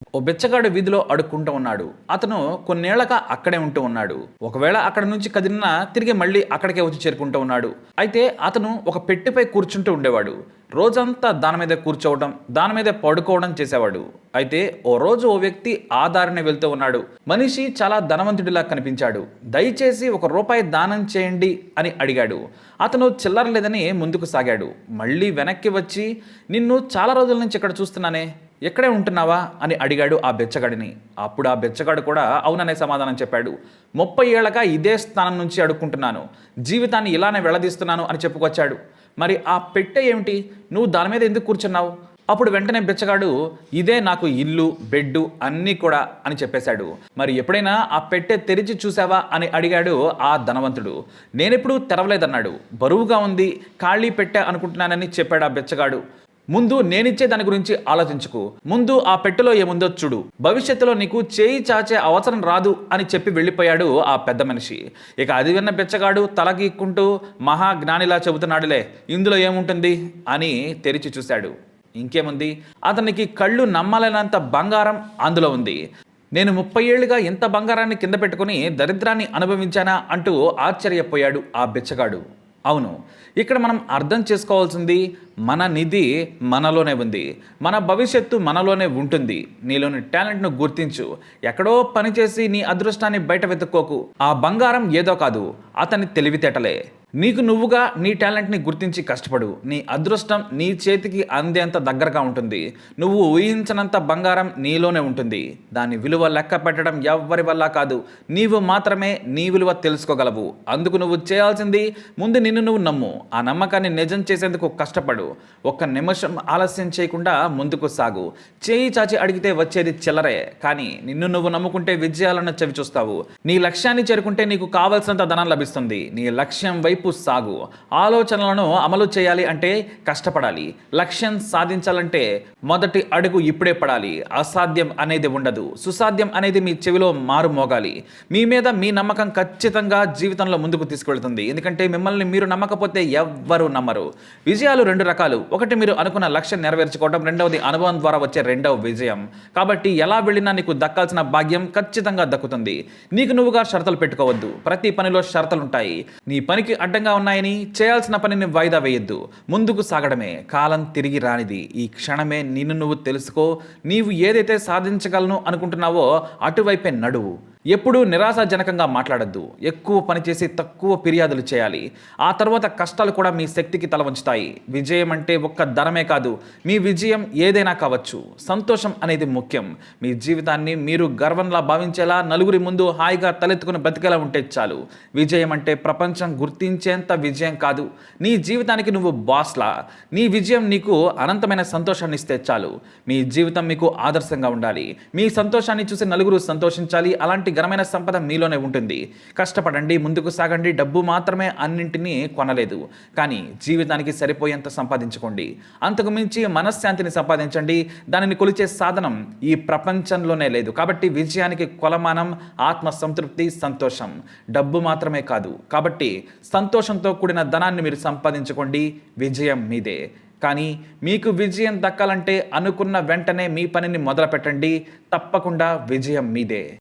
ఓ బిచ్చగాడు వీధిలో అడుక్కుంటూ ఉన్నాడు. అతను కొన్నేళ్లగా అక్కడే ఉంటూ ఉన్నాడు. ఒకవేళ అక్కడ నుంచి కదిలినా తిరిగి మళ్ళీ అక్కడికే వచ్చి చేరుకుంటూ ఉన్నాడు. అయితే అతను ఒక పెట్టెపై కూర్చుంటూ ఉండేవాడు. రోజంతా దాని మీదే కూర్చోవడం, దాని మీదే పడుకోవడం చేసేవాడు. అయితే ఓ రోజు ఓ వ్యక్తి ఆ దారినే వెళ్తూ ఉన్నాడు. మనిషి చాలా ధనవంతుడిలా కనిపించాడు. దయచేసి ₹1 దానం చేయండి అని అడిగాడు. అతను చిల్లర లేదని ముందుకు సాగాడు. మళ్ళీ వెనక్కి వచ్చి, నిన్ను చాలా రోజుల నుంచి ఇక్కడ చూస్తున్నానే, ఎక్కడే ఉంటున్నావా అని అడిగాడు ఆ బెచ్చగాడిని. అప్పుడు ఆ బెచ్చగాడు కూడా అవుననే సమాధానం చెప్పాడు. 30 ఏళ్ళగా ఇదే స్థానం నుంచి అడుక్కుంటున్నాను, జీవితాన్ని ఇలానే వెళ్ళదీస్తున్నాను అని చెప్పుకొచ్చాడు. మరి ఆ పెట్టె ఏమిటి, నువ్వు దాని మీద ఎందుకు కూర్చున్నావు? అప్పుడు వెంటనే బిచ్చగాడు, ఇదే నాకు ఇల్లు, బెడ్డు అన్నీ కూడా అని చెప్పేశాడు. మరి ఎప్పుడైనా ఆ పెట్టె తెరిచి చూసావా అని అడిగాడు ఆ ధనవంతుడు. నేనెప్పుడు తెరవలేదన్నాడు. బరువుగా ఉంది, ఖాళీ పెట్టె అనుకుంటున్నానని చెప్పాడు ఆ బిచ్చగాడు. ముందు నేనిచ్చే దాని గురించి ఆలోచించుకు, ముందు ఆ పెట్టెలో ఏముందో చూడు, భవిష్యత్తులో నీకు చేయి చాచే అవసరం రాదు అని చెప్పి వెళ్ళిపోయాడు ఆ పెద్ద మనిషి. ఇక అది విన్న బిచ్చగాడు తల గీక్కుంటూ, మహాజ్ఞానిలా చెబుతున్నాడులే, ఇందులో ఏముంటుంది అని తెరిచి చూశాడు. ఇంకేముంది, అతనికి కళ్ళు నమ్మలేనంత బంగారం అందులో ఉంది. నేను 30 ఏళ్లుగా ఇంత బంగారాన్ని కింద పెట్టుకుని దరిద్రాన్ని అనుభవించానా అంటూ ఆశ్చర్యపోయాడు ఆ బిచ్చగాడు. అవును, ఇక్కడ మనం అర్థం చేసుకోవాల్సింది, మన నిధి మనలోనే ఉంది, మన భవిష్యత్తు మనలోనే ఉంటుంది. నీలోని టాలెంట్ను గుర్తించు, ఎక్కడో పనిచేసి నీ అదృష్టాన్ని బయట వెతుక్కోకు. ఆ బంగారం ఏదో కాదు, అతని తెలివితేటలే. నీకు నువ్వుగా నీ టాలెంట్ని గుర్తించి కష్టపడు, నీ అదృష్టం నీ చేతికి అందేంత దగ్గరగా ఉంటుంది. నువ్వు ఊహించనంత బంగారం నీలోనే ఉంటుంది. దాని విలువ లెక్క పెట్టడం ఎవ్వరి వల్ల కాదు, నీవు మాత్రమే నీ విలువ తెలుసుకోగలవు. అందుకు నువ్వు చేయాల్సింది, ముందు నిన్ను నువ్వు నమ్ము, ఆ నమ్మకాన్ని నిజం చేసేందుకు కష్టపడు. ఒక్క నిమిషం ఆలస్యం చేయకుండా ముందుకు సాగు. చేయి చాచి అడిగితే వచ్చేది చిల్లరే, కానీ నిన్ను నువ్వు నమ్ముకుంటే విజయాలను చవి చూస్తావు. నీ లక్ష్యాన్ని చేరుకుంటే నీకు కావలసినంత ధనం లభిస్తుంది. నీ లక్ష్యం వైపు సాగు. ఆలోచనలను అమలు చేయాలి అంటే కష్టపడాలి. లక్ష్యం సాధించాలంటే మొదటి అడుగు ఇప్పుడే పడాలి. అసాధ్యం అనేది ఉండదు, సుసాధ్యం అనేది మీ చెవిలో మారు మోగాలి. మీ మీద మీ నమ్మకం ఖచ్చితంగా జీవితంలో ముందుకు తీసుకెళ్తుంది. ఎందుకంటే మిమ్మల్ని మీరు నమ్మకపోతే ఎవ్వరూ నమ్మరు. విజయాలు 2 రకాలు. ఒకటి మీరు అనుకున్న లక్ష్యం నెరవేర్చుకోవడం, రెండవది అనుభవం ద్వారా వచ్చే రెండవ విజయం. కాబట్టి ఎలా వెళ్ళినా నీకు దక్కాల్సిన భాగ్యం ఖచ్చితంగా దక్కుతుంది. నీకు నువ్వుగా షరతులు పెట్టుకోవద్దు. ప్రతి పనిలో షరతులుంటాయి. నీ పనికి అడ్డంగా ఉన్నాయని చేయాల్సిన పనిని వాయిదా వేయొద్దు. ముందుకు సాగడమే, కాలం తిరిగి రానిది. ఈ క్షణమే నిన్ను నువ్వు తెలుసుకో. నీవు ఏదైతే సాధించగలను అనుకుంటున్నావో అటువైపే నడువు. ఎప్పుడూ నిరాశాజనకంగా మాట్లాడద్దు. ఎక్కువ పనిచేసి తక్కువ ఫిర్యాదులు చేయాలి. ఆ తర్వాత కష్టాలు కూడా మీ శక్తికి తల వంచుతాయి. విజయం అంటే ఒక్క ధనమే కాదు, మీ విజయం ఏదైనా కావచ్చు. సంతోషం అనేది ముఖ్యం. మీ జీవితాన్ని మీరు గర్వంలా భావించేలా, నలుగురి ముందు హాయిగా తలెత్తుకుని బ్రతికేలా ఉంటే చాలు. విజయం అంటే ప్రపంచం గుర్తించేంత విజయం కాదు, నీ జీవితానికి నువ్వు బాస్లా. నీ విజయం నీకు అనంతమైన సంతోషాన్ని ఇస్తే చాలు. మీ జీవితం మీకు ఆదర్శంగా ఉండాలి. మీ సంతోషాన్ని చూసి నలుగురు సంతోషించాలి. అలాంటి ఘనమైన సంపద మీలోనే ఉంటుంది. కష్టపడండి, ముందుకు సాగండి. డబ్బు మాత్రమే అన్నింటినీ కొనలేదు, కానీ జీవితానికి సరిపోయేంత సంపాదించుకోండి. అంతకు మించి మనశ్శాంతిని సంపాదించండి. దానిని కొలిచే సాధనం ఈ ప్రపంచంలోనే లేదు. కాబట్టి విజయానికి కొలమానం ఆత్మ సంతృప్తి, సంతోషం. డబ్బు మాత్రమే కాదు. కాబట్టి సంతోషంతో కూడిన ధనాన్ని మీరు సంపాదించుకోండి. విజయం మీదే. కానీ మీకు విజయం దక్కాలంటే అనుకున్న వెంటనే మీ పనిని మొదలు పెట్టండి. తప్పకుండా విజయం మీదే.